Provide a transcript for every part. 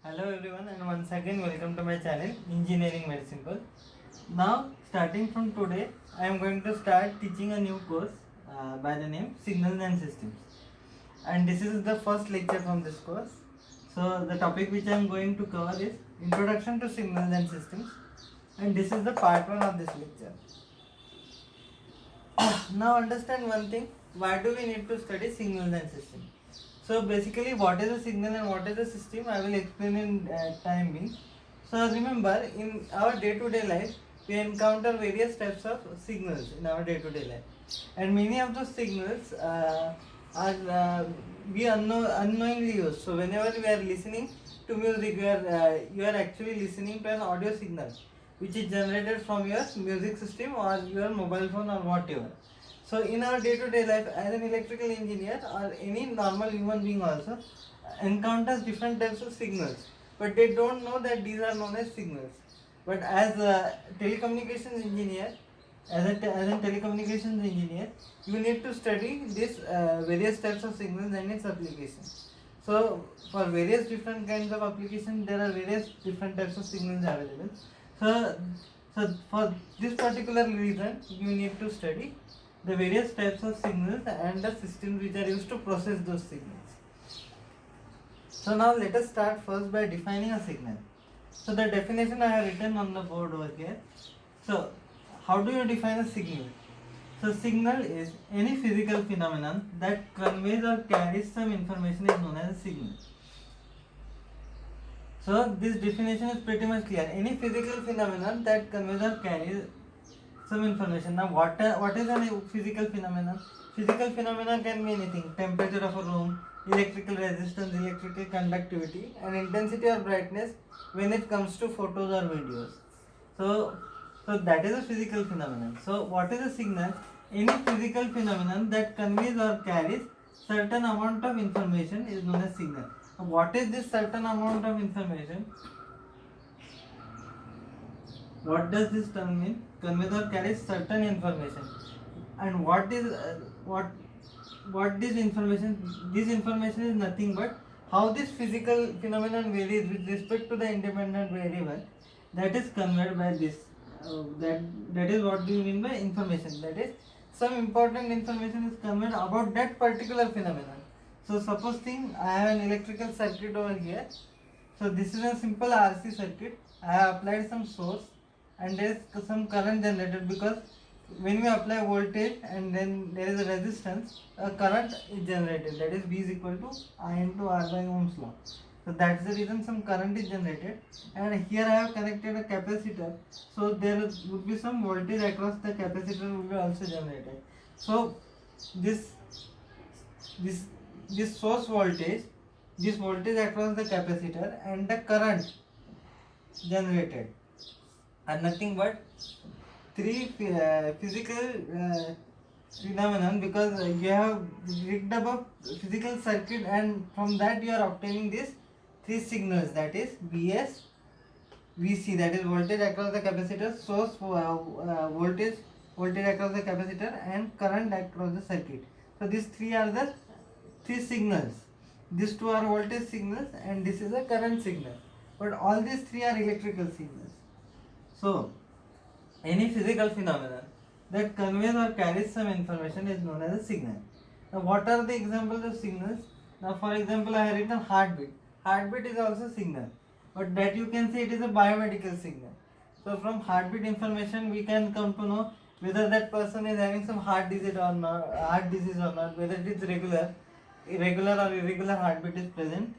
Hello everyone and once again welcome to my channel Engineering Made Simple. Now starting from today I am going to start teaching a new course by the name Signals and Systems, and this is the first lecture from this course. So the topic which I am going to cover is Introduction to Signals and Systems, and this is the part 1 of this lecture. Now understand one thing, why do we need to study signals and systems? So basically what is a signal and what is a system I will explain in time being. So remember, in our day-to-day life we encounter various types of signals in our day-to-day life, and many of those signals are we unknowingly use. So whenever we are listening to music, you are actually listening to an audio signal which is generated from your music system or your mobile phone or whatever. So in our day-to-day life as an electrical engineer or any normal human being also encounters different types of signals, but they don't know that these are known as signals. But as a telecommunications engineer, as a telecommunications engineer, you need to study this various types of signals and its application. So for various different kinds of applications, there are various different types of signals available. So, so for this particular reason, you need to study the various types of signals and the systems which are used to process those signals. So now let us start first by defining a signal. So the definition I have written on the board over here. So how do you define a signal? So signal is any physical phenomenon that conveys or carries some information is known as a signal. So this definition is pretty much clear. Any physical phenomenon that conveys or carries some information. Now what is a physical phenomenon? Physical phenomena can be anything: temperature of a room, electrical resistance, electrical conductivity, and intensity or brightness when it comes to photos or videos. So that is a physical phenomenon. So what is a signal? Any physical phenomenon that conveys or carries certain amount of information is known as signal. What is this certain amount of information? What does this term mean? Conveys or carries certain information. And what is what this information? This information is nothing but how this physical phenomenon varies with respect to the independent variable that is conveyed by this. That is what do you mean by information? That is, some important information is conveyed about that particular phenomenon. So suppose think I have an electrical circuit over here. So this is a simple RC circuit. I have applied some source and there is some current generated, because when we apply voltage and then there is a resistance, a current is generated, that is V is equal to I into R by Ohm's law. So that's the reason some current is generated, and here I have connected a capacitor, so there would be some voltage across the capacitor will be also generated. So this this this source voltage, this voltage across the capacitor and the current generated are nothing but three physical phenomenon, because you have rigged up a physical circuit and from that you are obtaining these three signals, that is Vs, Vc, that is voltage across the capacitor, source voltage across the capacitor, and current across the circuit. So these three are the three signals. These two are voltage signals and this is a current signal, but all these three are electrical signals. So any physical phenomenon that conveys or carries some information is known as a signal. Now what are the examples of signals? Now for example I have written heartbeat. Heartbeat is also signal, but that you can say it is a biomedical signal. So from heartbeat information we can come to know whether that person is having some heart disease or not, whether it is irregular or irregular heartbeat is present.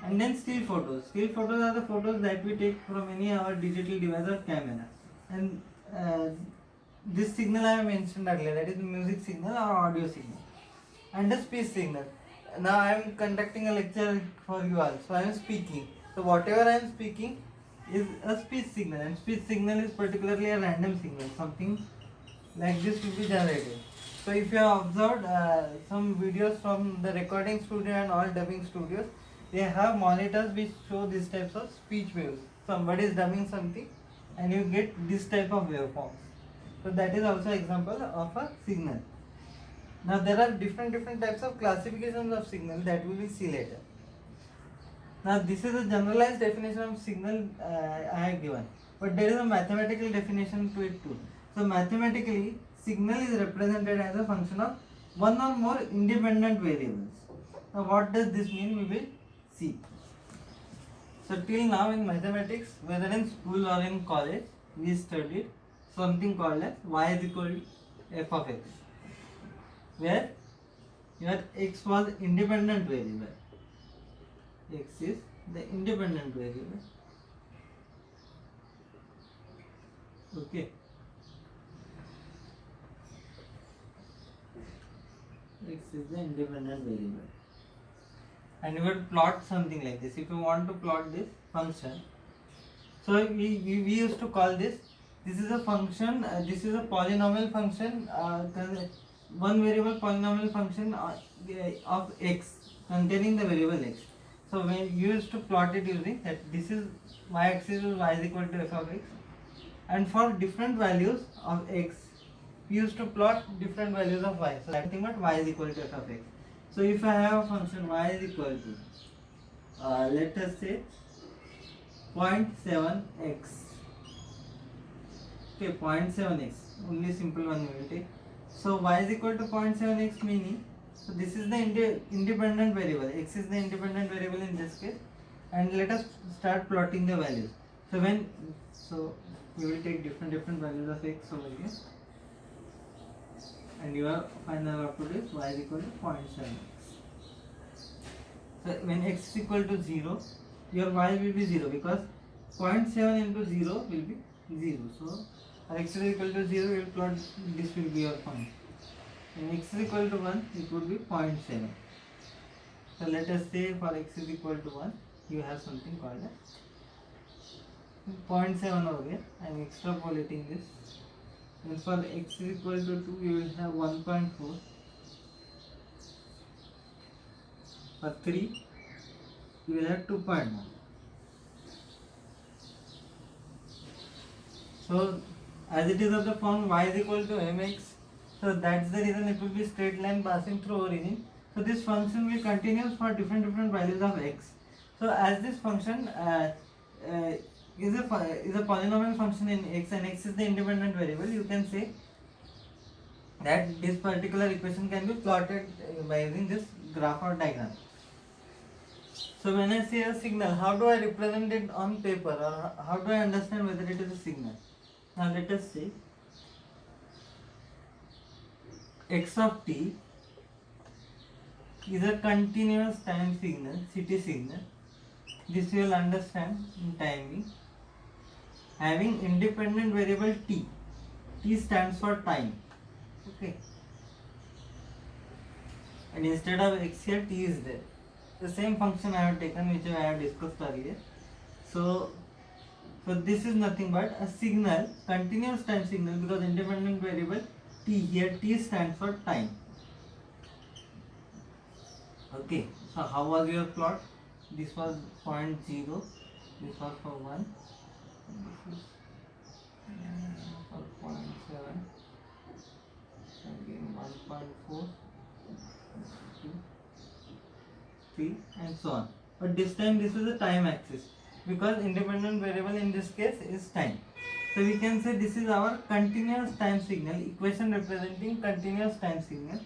And then still photos. Still photos are the photos that we take from any our digital device or camera. And this signal I have mentioned earlier, that is the music signal or audio signal. And the speech signal. Now I am conducting a lecture for you all, so I am speaking. So whatever I am speaking is a speech signal, and speech signal is particularly a random signal. Something like this will be generated. So if you have observed some videos from the recording studio and all dubbing studios, they have monitors which show these types of speech waves. Somebody is dubbing something and you get this type of waveforms. So that is also example of a signal. Now there are different types of classifications of signal that we will see later. Now this is a generalized definition of signal I have given, but there is a mathematical definition to it too. So mathematically, signal is represented as a function of one or more independent variables. Now what does this mean? We will see. So till now in mathematics, whether in school or in college, we studied something called as y is equal to f of x, where your x was independent variable. X is the independent variable. Okay. X is the independent variable. And you would plot something like this. If you want to plot this function, so we used to call this is a function, this is a polynomial function, one variable polynomial function of x containing the variable x. So when you used to plot it using that, this is y-axis is y is equal to f of x, and for different values of x we used to plot different values of y. So that thing, but y is equal to f of x. So if I have a function y is equal to let us say 0.7x. Okay, 0.7x, only simple one we will take. So y is equal to 0.7x, meaning, so this is the independent variable, x is the independent variable in this case, and let us start plotting the values. So we will take different values of x over here, and your final output is y is equal to 0.7x. So when x is equal to 0, your y will be 0, because 0.7 into 0 will be 0. So x is equal to 0, you will plot, this will be your point. When x is equal to 1, it would be 0.7. So let us say for x is equal to 1, you have something called as 0.7 over here. I am extrapolating this. And for x is equal to 2, you will have 1.4. For 3, you will have 2.1. So as it is of the form y is equal to mx, so that's the reason it will be straight line passing through origin. So this function will continue for different values of x. So as this function is a polynomial function in x, and x is the independent variable, you can say that this particular equation can be plotted by using this graph or diagram. So when I say a signal, how do I represent it on paper, or how do I understand whether it is a signal? Now let us say x of t is a continuous time signal, CT signal. This you will understand in timing. Having independent variable t. T stands for time. Okay. And instead of x here, t is there. The same function I have taken, which I have discussed earlier. So this is nothing but a signal, continuous time signal, because independent variable t, here t stands for time. Okay, so how was your plot? This was 0.0, this was for 1, this is for 0.7, again 1.4, 2, 3, and so on. But this time this is a time axis, because independent variable in this case is time. So we can say this is our continuous time signal, equation representing continuous time signal.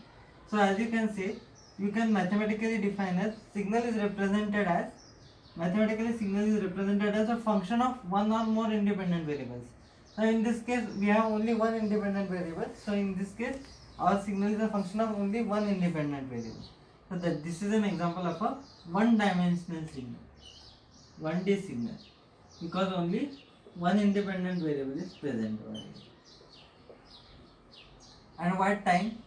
So as you can say, you can mathematically define as signal is represented as a function of one or more independent variables. Now in this case we have only one independent variable, so in this case our signal is a function of only one independent variable. So that this is an example of a one-dimensional signal, 1D signal, because only one independent variable is present over here. And what time?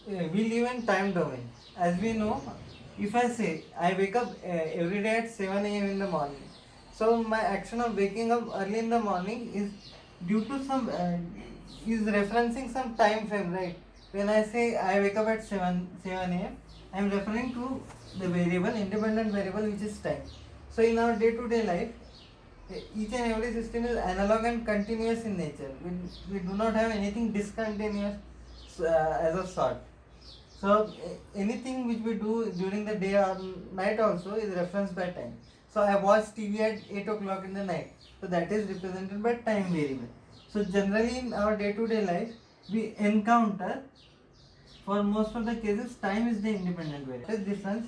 We live in time domain. As we know, if I say I wake up every day at 7 a.m. in the morning, so my action of waking up early in the morning is due to some is referencing some time frame, right? When I say I wake up at 7 a.m., I am referring to the variable, independent variable, which is time. So in our day-to-day life, each and every system is analog and continuous in nature. We do not have anything discontinuous as of sort. So anything which we do during the day or night also is referenced by time. So I watch TV at 8 o'clock in the night. So that is represented by time variable. So generally in our day-to-day life, we encounter, for most of the cases, time is the independent variable. What is the difference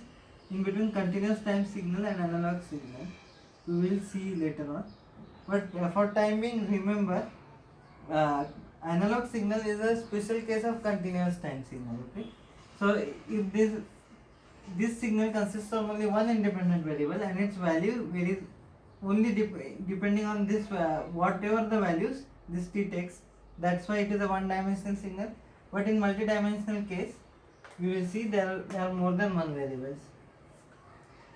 in between continuous time signal and analog signal? We will see later on. But for time being, remember, uh, analog signal is a special case of continuous time signal. Okay. So if this signal consists of only one independent variable and its value varies only depending on this whatever the values this t takes. That's why it is a one dimensional signal. But in multi-dimensional case, we will see there are more than one variables.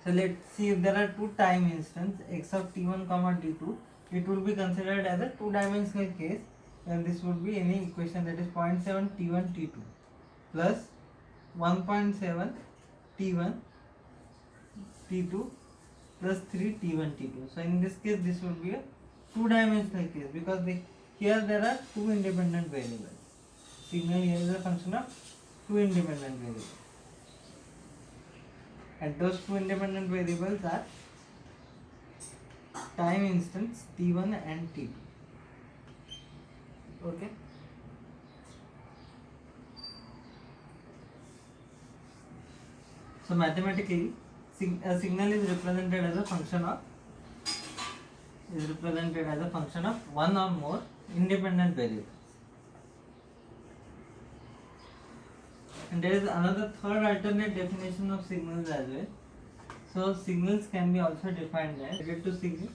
So let's see, if there are two time instants x of t1 comma t2, it will be considered as a two-dimensional case, and this would be any equation that is 0.7 t1 t2 plus 1.7 t1 t2 plus 3 t1 t2. So in this case, this will be a two-dimensional case because here there are two independent variables. Signal here is a function of two independent variables, and those two independent variables are time instants t1 and t2. Okay. So mathematically, a signal is represented as a function of one or more independent variables. And there is another third alternate definition of signals as well. So signals can be also defined as related to signal.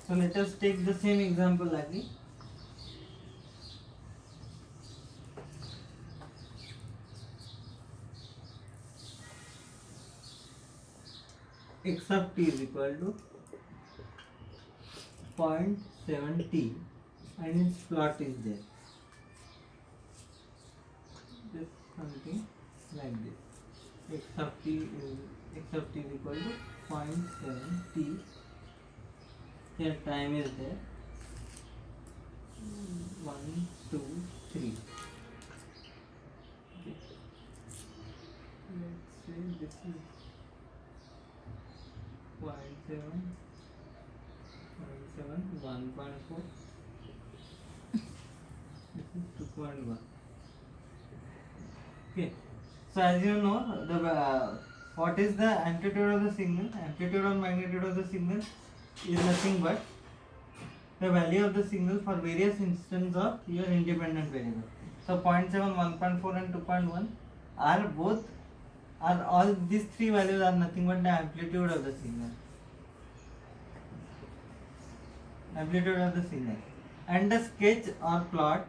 So let us take the same example again. X of t is equal to 0.7 t and its plot is there. Just something like this. X of t is equal to 0.7 t. Here time is there. 1, 2, 3. Okay. Let's say this is 0.7, 1.4. This is 2.1. Okay. So as you know, the what is the amplitude of the signal? Amplitude or magnitude of the signal is nothing but the value of the signal for various instances of your independent variable. So 0.7, 1.4 and 2.1 are all these three values are nothing but the amplitude of the signal. Amplitude of the signal. And the sketch or plot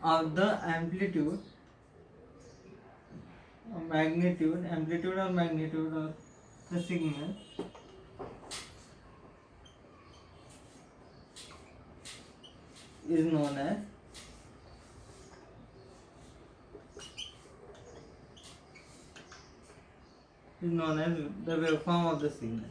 of the amplitude or magnitude of the signal is known as the waveform of the signal.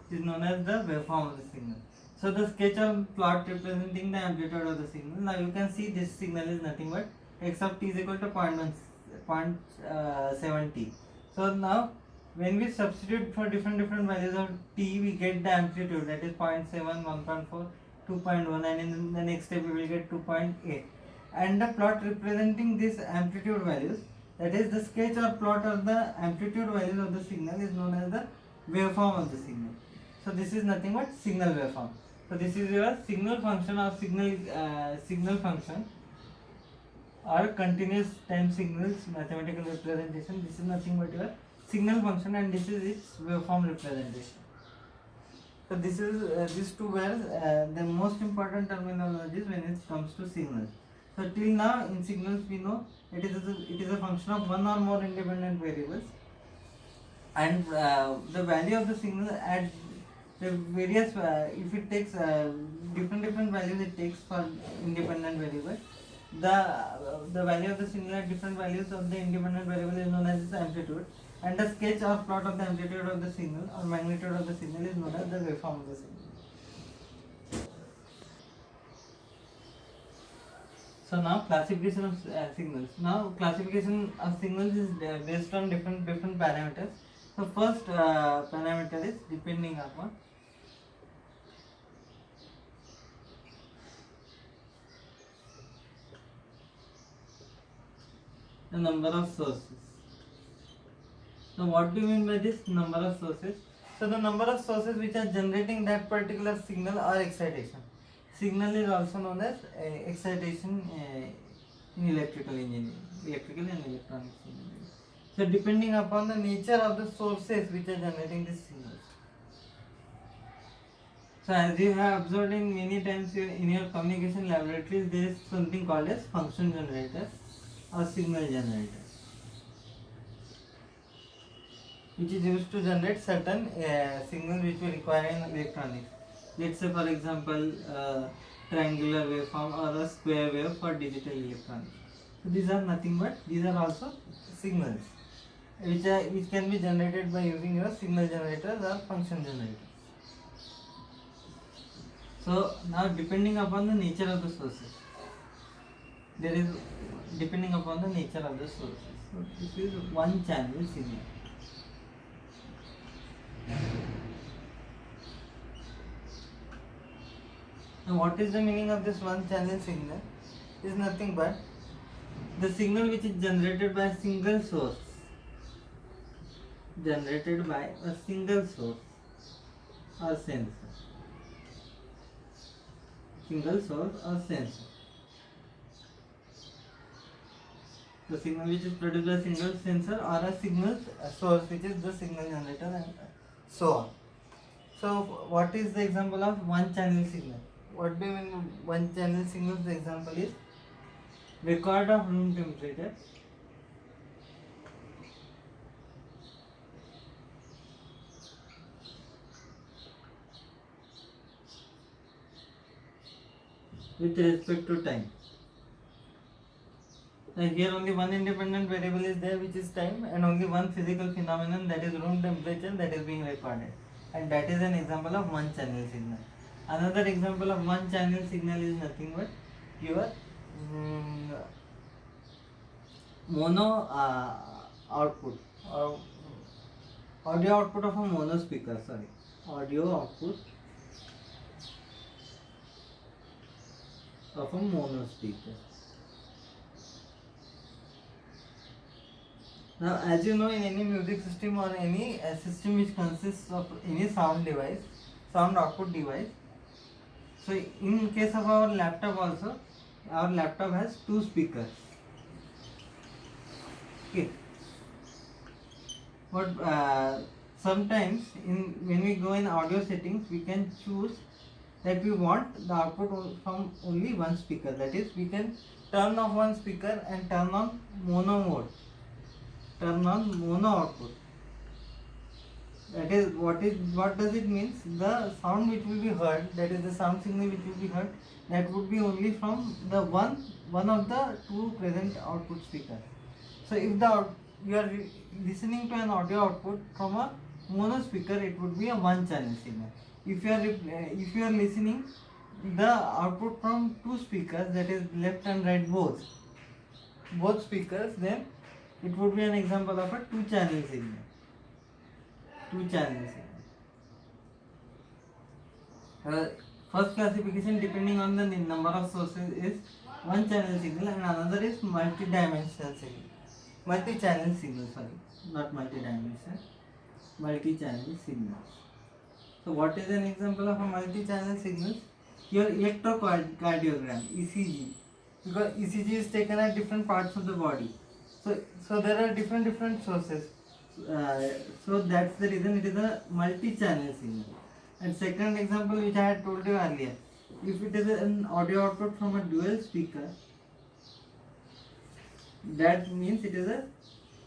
Is known as the waveform of the signal. So the sketch or plot representing the amplitude of the signal. Now you can see this signal is nothing but x of t is equal to 0.7 t. So now when we substitute for different values of t, we get the amplitude, that is 0.7, 1.4, 2.1, and in the next step we will get 2.8. And the plot representing these amplitude values, that is the sketch or plot of the amplitude values of the signal, is known as the waveform of the signal. So this is nothing but signal waveform. So this is your signal function or signal function or continuous time signals mathematical representation. This is nothing but your signal function, and this is its waveform representation. So this is these two were the most important terminologies when it comes to signals. So till now in signals we know it is a function of one or more independent variables, and the value of the signal at the various if it takes different values it takes for independent variables, The value of the signal at different values of the independent variable is known as its amplitude, and the sketch or plot of the amplitude of the signal or magnitude of the signal is known as the waveform of the signal. So now classification of signals. Now classification of signals is based on different parameters. So first parameter is depending upon the number of sources. Now what do you mean by this number of sources? So the number of sources which are generating that particular signal or excitation. Signal is also known as excitation in electrical engineering, electrical and electronics engineering. So depending upon the nature of the sources which are generating these signals. So as you have observed in many times in your communication laboratories, there is something called as function generator or signal generator, which is used to generate certain signals which we require in electronics. Let's say for example triangular waveform or a square wave for digital electronics. So these are nothing but these are also signals which can be generated by using your signal generators or function generators. So now depending upon the nature of the sources, there is depending upon the nature of the sources. So this is one channel signal. Now what is the meaning of this one channel signal? Is nothing but the signal which is generated by a single source. Generated by a single source or sensor. Single source or sensor. The signal which is produced by a single sensor or a signal source which is the signal generator and so on. So what is the example of one channel signal? What do you mean one channel signal? The example is record of room temperature, with respect to time. Now here only one independent variable is there, which is time, and only one physical phenomenon, that is room temperature, that is being recorded, and that is an example of one channel signal. Another example of one channel signal is nothing but your mono output or audio output of a mono speaker. Sorry, audio output of a mono speaker. Now, as you know, in any music system or any system which consists of any sound device, sound output device. So, in case of our laptop also, our laptop has two speakers. Okay. But sometimes when we go in audio settings, we can choose that we want the output from only one speaker. That is, we can turn off one speaker and turn on mono mode. Turn on mono output. That is what does it means? The sound which will be heard, that is the sound signal which will be heard, that would be only from the one of the two present output speakers. So if you are listening to an audio output from a mono speaker, it would be a one channel signal. If you are listening the output from two speakers, that is left and right both speakers, then it would be an example of a two channel signal. First classification depending on the number of sources is one channel signal, and another is multi-dimensional signal. Multi-channel signal, not multi-dimensional, multi-channel signal. So what is an example of a multi-channel signal? Your electrocardiogram, ECG, because ECG is taken at different parts of the body. So there are different sources. So that's the reason it is a multi-channel signal. And second example which I had told you earlier, if it is an audio output from a dual speaker, that means it is a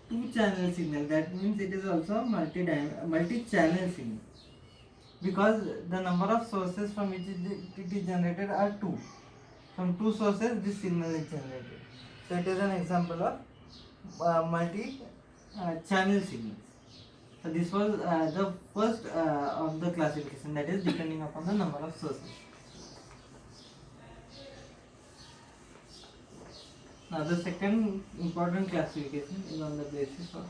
two-channel signal. That means it is also a multi-channel signal, because the number of sources from which it is generated are two. from two sources this signal is generated. So it is an example of multi channel signals. So this was the first of the classification, that is depending upon the number of sources. Now the second important classification is on the basis of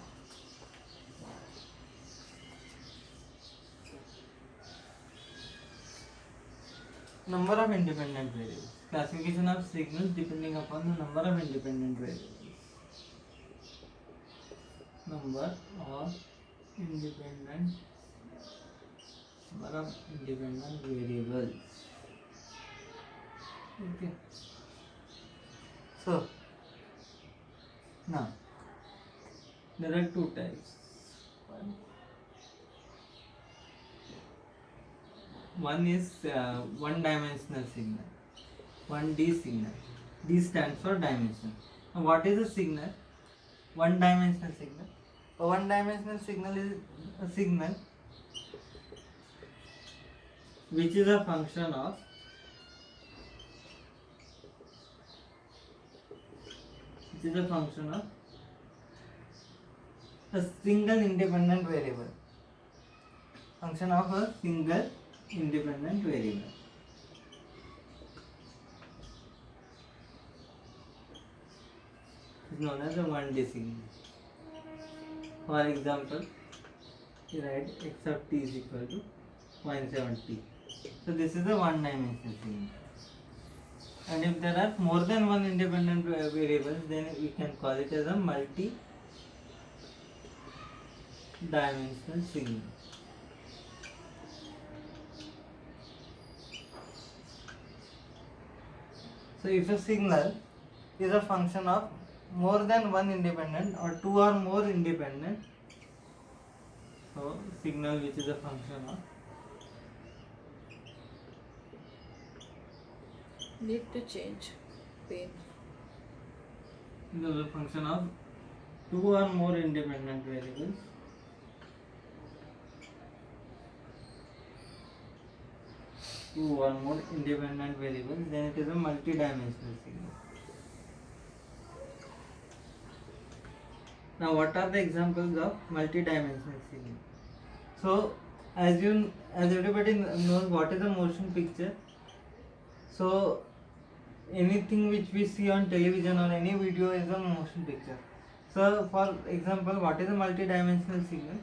number of independent variables. Classification of signals depending upon the number of independent variables. Number of independent variables. Okay. So now there are two types. One is one-dimensional signal, 1D signal. D stands for dimension. Now what is a signal? One-dimensional signal. A one-dimensional signal is a signal which is a function of a single independent variable. Function of a single independent variable. Is known as a 1D signal. For example, you write x of t is equal to 0.7t. So this is a one-dimensional signal. And if there are more than one independent variables, then we can call it as a multi-dimensional signal. So if a signal is a function of more than one independent or two or more independent, so signal which is a function of need to change pen. It is a function of two or more independent variables. Two or more independent variables, then it is a multi-dimensional signal. Now, what are the examples of multi-dimensional signal? So, as everybody knows, what is a motion picture? So, anything which we see on television or any video is a motion picture. So, for example, what is a multi-dimensional signal?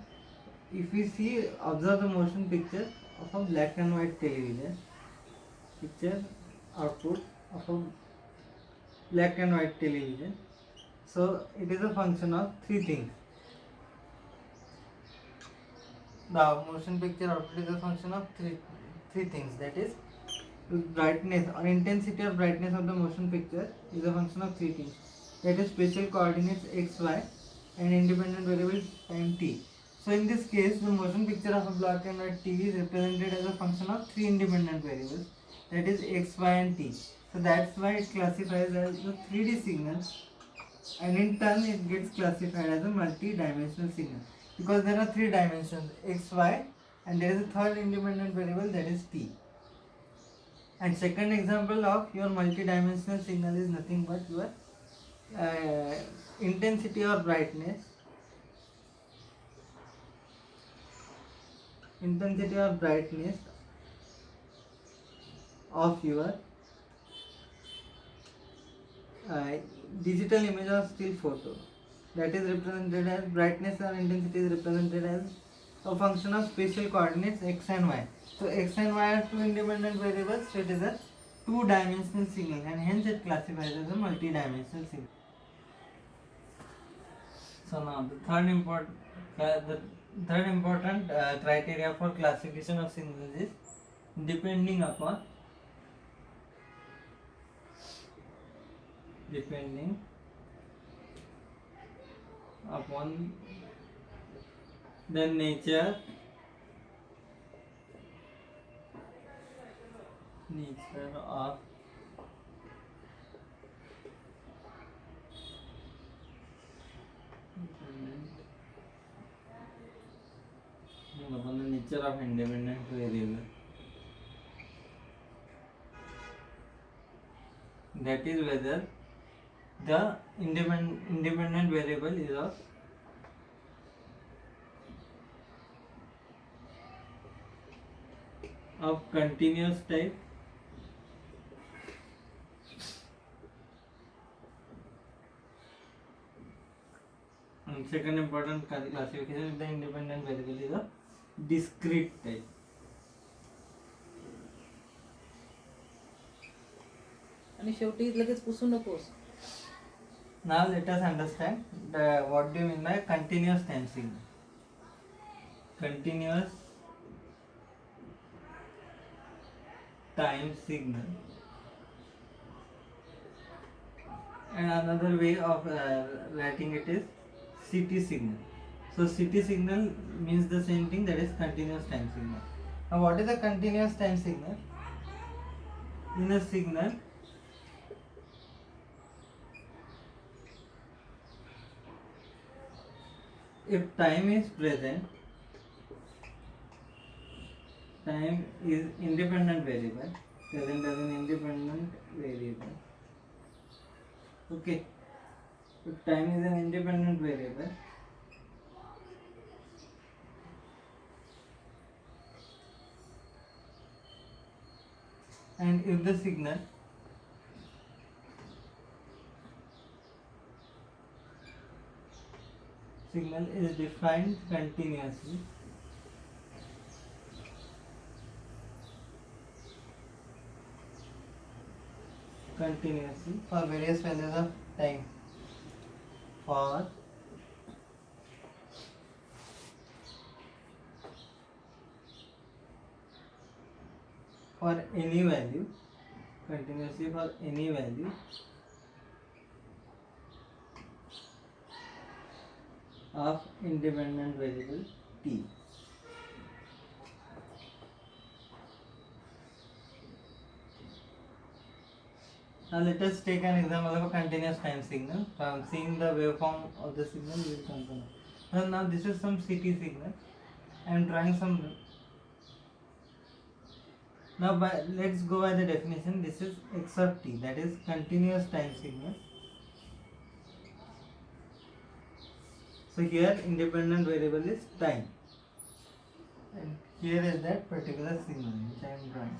If we observe the motion picture of a black and white television, picture output of a black and white television. So it is a function of three things. The motion picture output is a function of three things. That is, brightness or intensity or brightness of the motion picture is a function of three things. That is spatial coordinates x, y, and independent variable time t. So in this case, the motion picture of a black and white TV is represented as a function of three independent variables. That is x, y, and t. So that's why it classifies as a 3D signal, and in turn it gets classified as a multi-dimensional signal because there are three dimensions, x, y, and there is a third independent variable, that is t. And second example of your multi-dimensional signal is nothing but your intensity or brightness of your digital image or still photo. That is represented as brightness or intensity is represented as a function of spatial coordinates x and y. So x and y are two independent variables, so it is a two-dimensional signal, and hence it classifies as a multi-dimensional signal. So now the third important criteria for classification of signals is depending upon the nature of independent variable. that is whether the independent variable is of continuous type and second important classification if the independent variable is of discrete type. आणि शेवटी लगेच पुसू नकोस. Now let us understand what do you mean by continuous time signal. Continuous time signal, and another way of writing it is CT signal. So CT signal means the same thing, that is continuous time signal. Now what is a continuous time signal? In a signal, if time is present, time is independent variable, present as an independent variable. Okay, if time is an independent variable, and if the signal is defined continuously, for various values of time, for any value, continuously for any value of independent variable t. Now let us take an example of a continuous time signal. From seeing the waveform of the signal, we will come to know. Now this is some CT signal. I am drawing some. Now let's go by the definition. This is x of t, that is continuous time signal. So here independent variable is time, and here is that particular signal which I am drawing.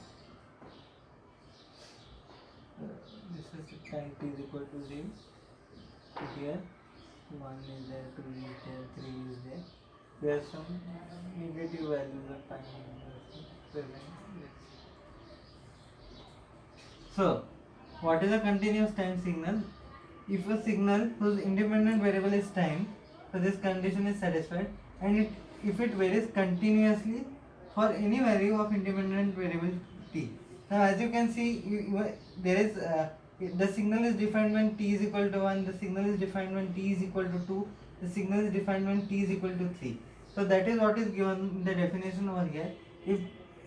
This is time t is equal to 0. So here 1 is there, 2 is there, 3 is there. There are some negative values of time present. So what is a continuous time signal? If a signal whose independent variable is time, so this condition is satisfied, and if it varies continuously for any value of independent variable t. Now as you can see, there is the signal is defined when t is equal to 1, the signal is defined when t is equal to 2, the signal is defined when t is equal to 3. So that is what is given in the definition over here. If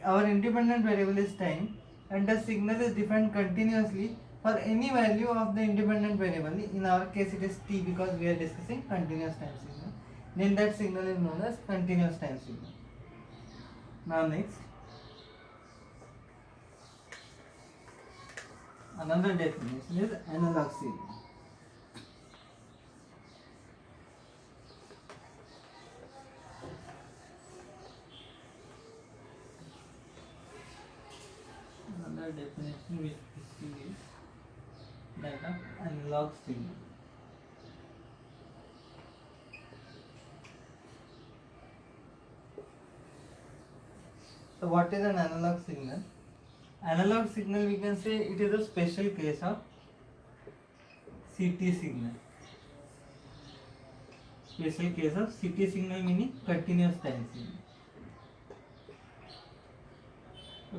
our independent variable is time and the signal is defined continuously for any value of the independent variable, in our case it is t because we are discussing continuous time signal, then that signal is known as continuous time signal. Now next, another definition is analog signal. Another definition which we see is that of analog signal. So what is an analog signal? Analog signal, we can say it is a special case of CT signal. Special case of CT signal meaning continuous time signal.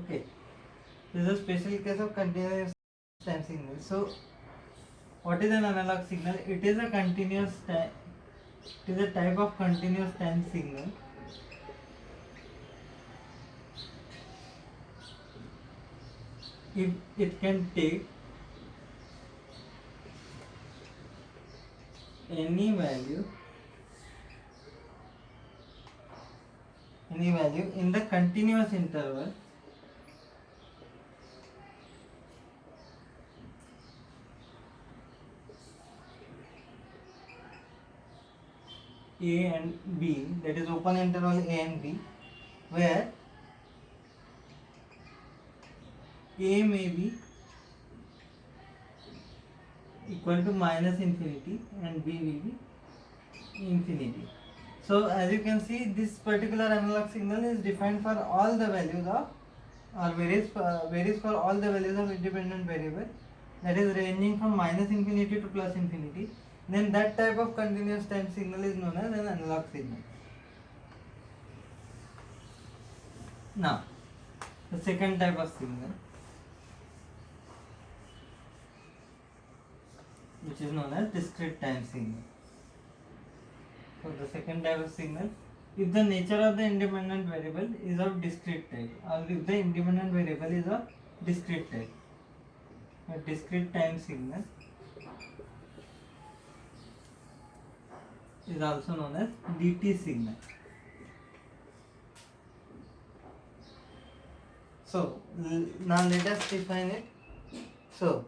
Okay, this is a special case of continuous time signal. So what is an analog signal? It is a continuous time. It is a type of continuous time signal if it can take any value in the continuous interval A and B, that is open interval A and B, where A may be equal to minus infinity and B will be infinity. So as you can see, this particular analog signal is defined for all the values of, or varies for all the values of independent variable, that is ranging from minus infinity to plus infinity. Then that type of continuous time signal is known as an analog signal. Now the second type of signal, which is known as discrete time signal. So the second type of signal, if the nature of the independent variable is of discrete type, or if the independent variable is of discrete type, a discrete time signal is also known as DT signal. So now let us define it. So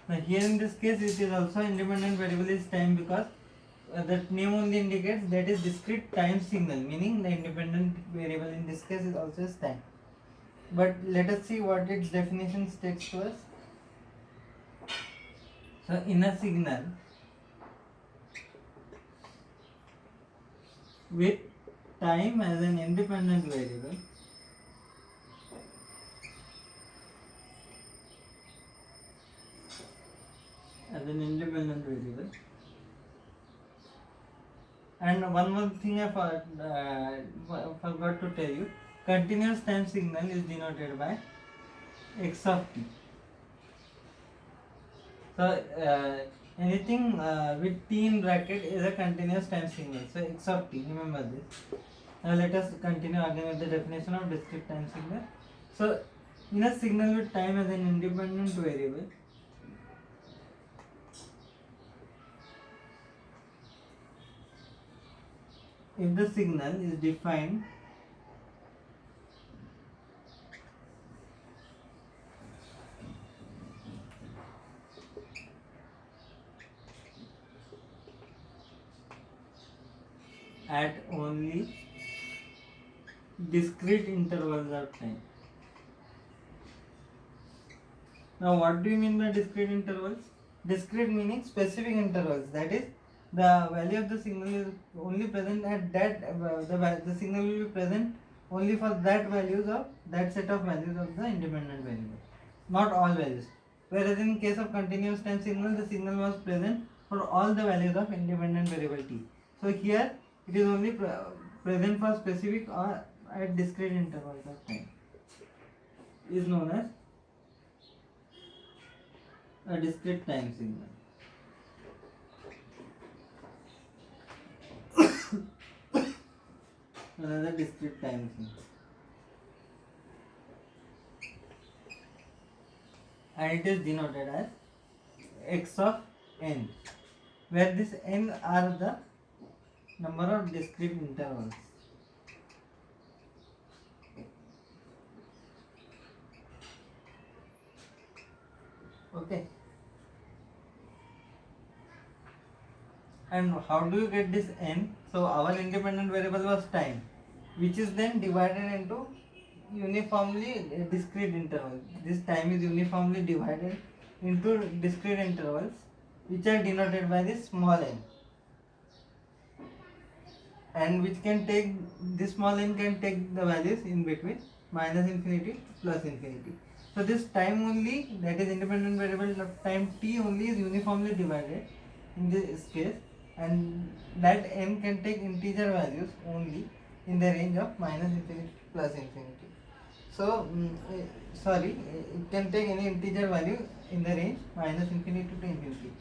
now here in this case it is also independent variable is time, because that name only indicates that is discrete time signal, meaning the independent variable in this case is also is time. But let us see what its definition states to us. So in a signal with time as an independent variable, and one more thing I forgot to tell you, continuous time signal is denoted by x of t. So anything with t in bracket is a continuous time signal. So x of t, remember this. Now let us continue again with the definition of discrete time signal. So in a signal with time as an independent variable, if the signal is defined at only discrete intervals of time. Now what do you mean by discrete intervals? Discrete meaning specific intervals, that is the value of the signal is only present at that, the signal will be present only for that values of that set of values of the independent variable, not all values. Whereas in case of continuous time signal, the signal was present for all the values of independent variable t. So here it is only present for specific or at discrete intervals of time, is known as a discrete time signal. Another discrete time signal, and it is denoted as x of n, where this n are the number of discrete intervals. Okay. And how do you get this n? So our independent variable was time, which is then divided into uniformly discrete intervals. This time is uniformly divided into discrete intervals, which are denoted by this small n, and which can take, this small n can take the values in between minus infinity to plus infinity. So this time only, that is independent variable of time t only, is uniformly divided in this case, and that n can take integer values only in the range of minus infinity to plus infinity. So it can take any integer value in the range minus infinity to infinity.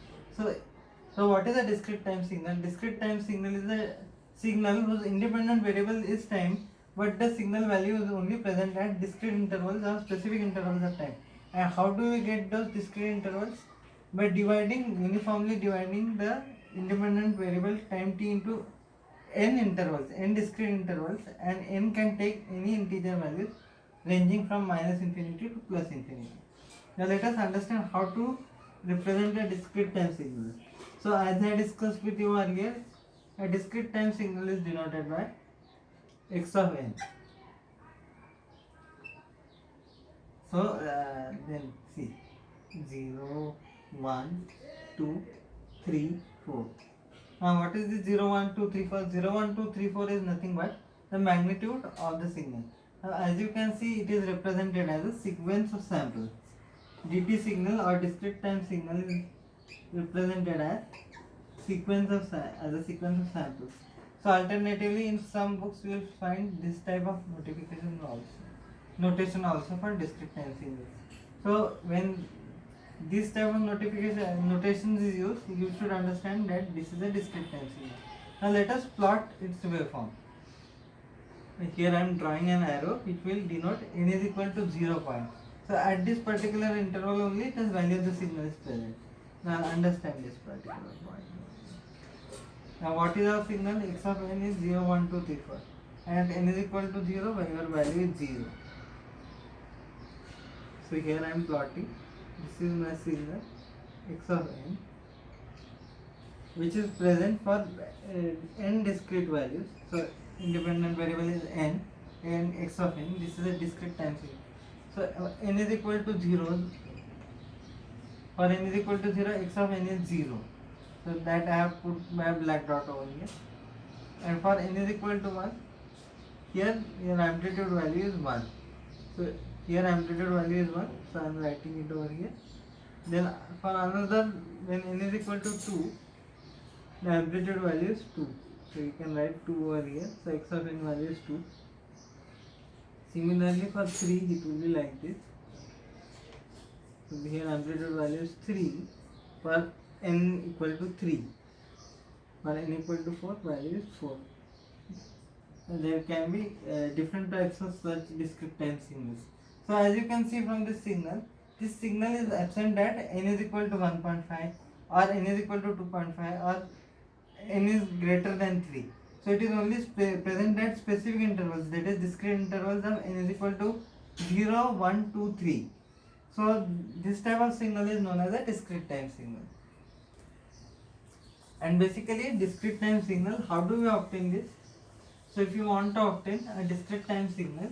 So what is a discrete time signal? Discrete time signal is a signal whose independent variable is time, but the signal value is only present at discrete intervals or specific intervals of time. And how do we get those discrete intervals? By uniformly dividing the independent variable time t into n intervals, n discrete intervals, and n can take any integer values ranging from minus infinity to plus infinity. Now let us understand how to represent a discrete time signal. So as I discussed with you earlier, a discrete time signal is denoted by x of n. So then see 0, 1, 2, 3, 4. Now what is the 0, 1, 2, 3, 4? 0, 1, 2, 3, 4 is nothing but the magnitude of the signal. Now as you can see, it is represented as a sequence of samples. DT signal or discrete time signal is represented as as a sequence of samples. So alternatively, in some books you will find this type of notation also for discrete time signals. So when this type of notations is used, you should understand that this is a discrete time signal. Now let us plot its waveform. Here I am drawing an arrow which will denote n is equal to 0 point. So at this particular interval only this value of the signal is present. Now understand this particular point. Now what is our signal? X of n is 0, 1, 2, 3, 4. And n is equal to 0 when your value is 0. So here I am plotting. This is my signal x of n, which is present for n discrete values. So independent variable is n and x of n. This is a discrete time signal. So n is equal to 0. For n is equal to 0, x of n is 0. So that I have put my black dot over here. And for n is equal to 1, here your amplitude value is 1. So here amplitude value is 1. So I am writing it over here. Then for another, when n is equal to 2, the amplitude value is 2. So you can write 2 over here. So x of n value is 2. Similarly for 3 it will be like this. So here amplitude value is 3 for n equal to 3. For n equal to 4, value is 4. And there can be different types of such discrete time signals. So as you can see from this signal is absent at n is equal to 1.5 or n is equal to 2.5 or n is greater than 3. So it is only present at specific intervals, that is discrete intervals of n is equal to 0, 1, 2, 3. So this type of signal is known as a discrete time signal. And basically discrete time signal, how do we obtain this? So if you want to obtain a discrete time signal,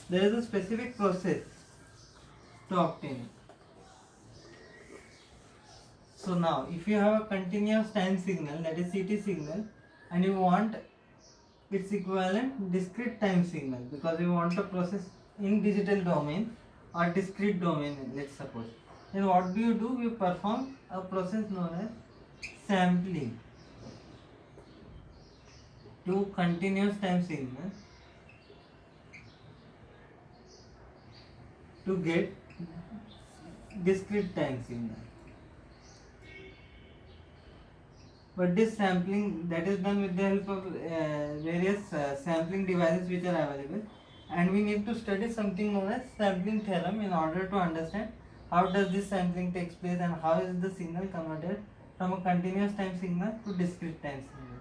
there is a specific process to obtain it. So now if you have a continuous time signal, that is CT signal, and you want its equivalent discrete time signal, because you want to process in digital domain or discrete domain, let's suppose, then what do? You perform a process known as sampling to continuous time signal to get discrete time signal. But this sampling, that is done with the help of various sampling devices which are available, and we need to study something known as sampling theorem in order to understand how does this sampling takes place and how is the signal converted from a continuous time signal to discrete time signal.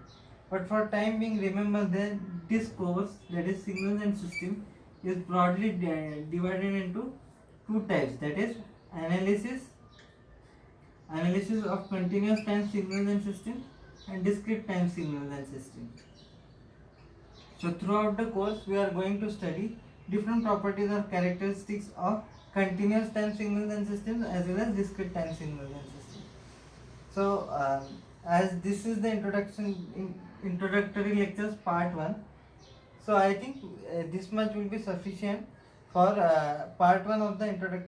But for time being, remember that this course, that is signals and system, is broadly divided into two types, that is analysis of continuous time signals and systems and discrete time signals and systems. So throughout the course we are going to study different properties or characteristics of continuous time signals and systems as well as discrete time signals and systems. So as this is the introductory lectures part 1, so I think this much will be sufficient for part 1 of the introductory